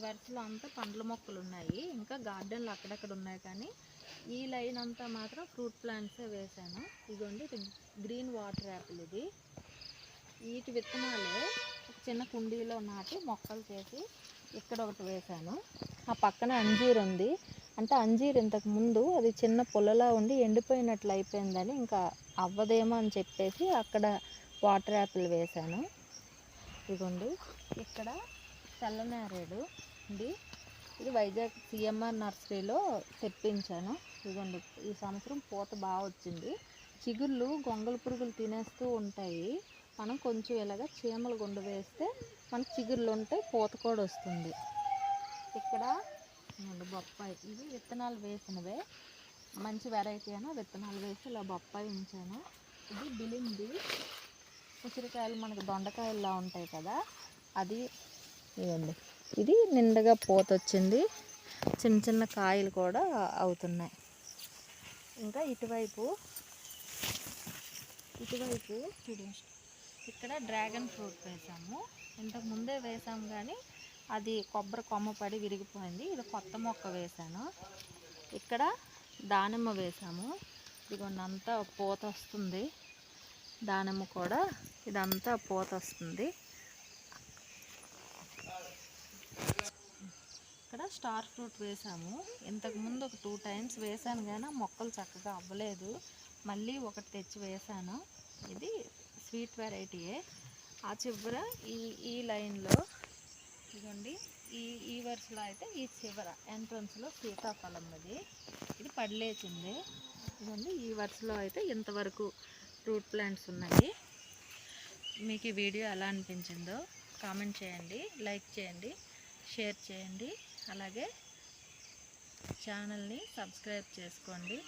వరుసలో అంతా పండ్ల మొక్కలు ఉన్నాయి. ఇంకా గార్డెన్లో అక్కడక్కడ ఉన్నాయి, కానీ ఈ లైన్ అంతా మాత్రం ఫ్రూట్ ప్లాంట్సే వేసాను. ఇదిగోండి, ఇది గ్రీన్ వాటర్ యాపిల్. ఇది వీటి విత్తనాలే ఒక చిన్న కుండీలో నాటి మొక్కలు చేసి ఇక్కడ ఒకటి వేశాను. ఆ పక్కన అంజీర్ ఉంది. అంటే అంజీర్ ఇంతకు ముందు అది చిన్న పుల్లలా ఉండి ఎండిపోయినట్లు అయిపోయిందని ఇంకా అవ్వదేమో అని చెప్పేసి అక్కడ వాటర్ యాపిల్ వేశాను. ఇదిగోండి, ఇక్కడ తెల్లనేరేడు ఉంది. ఇది వైజాగ్ సిఎంఆర్ నర్సరీలో తెప్పించాను. ఇదిగోండి, ఈ సంవత్సరం పూత బాగా వచ్చింది. చిగుళ్ళు గొంగళ పురుగులు తినేస్తూ ఉంటాయి. మనం కొంచెం ఇలాగ చీమల గుండు వేస్తే మనకు చిగుళ్ళు ఉంటాయి, పూత కూడా వస్తుంది. ఇక్కడ బొప్పాయి, ఇవి విత్తనాలు వేసినవే, మంచి వెరైటీ అని విత్తనాలు వేసి ఇలా బొప్పాయి ఉంచాను. ఇది బిలింది, ఉసిరికాయలు మనకు దొండకాయల్లా ఉంటాయి కదా, అది. ఇవ్వండి, ఇది నిండుగా పూత వచ్చింది, చిన్న చిన్న కాయలు కూడా అవుతున్నాయి. ఇంకా ఇటువైపు చూడండి, ఇక్కడ డ్రాగన్ ఫ్రూట్ వేసాము. ఇంతకు ముందే వేసాము కానీ అది కొబ్బరి కొమ్మ పడి విరిగిపోయింది. ఇది కొత్త మొక్క వేసాను. ఇక్కడ దానిమ్మ వేసాము. ఇదిగోండి, అంతా పూత వస్తుంది. దానిమ్మ కూడా ఇదంతా పూత వస్తుంది. ఇక్కడ స్టార్ ఫ్రూట్ వేసాము. ఇంతకుముందు ఒక 2 times వేసాను కానీ మొక్కలు చక్కగా అవ్వలేదు. మళ్ళీ ఒకటి తెచ్చి వేసాను. ఇది స్వీట్ వెరైటీయే. ఆ చివర ఈ లైన్లో ఇదిగోండి, ఈ వరుసలో అయితే ఈ చివర ఎంట్రన్స్లో సీతాఫలం ఇది పడిలేచింది. ఇదిగోండి, ఈ వరుసలో అయితే ఇంతవరకు ఫ్రూట్ ప్లాంట్స్ ఉన్నాయి. మీకు ఈ వీడియో ఎలా అనిపించిందో కామెంట్ చేయండి, లైక్ చేయండి, షేర్ చేయండి, అలాగే ఛానల్ని సబ్స్క్రైబ్ చేసుకోండి.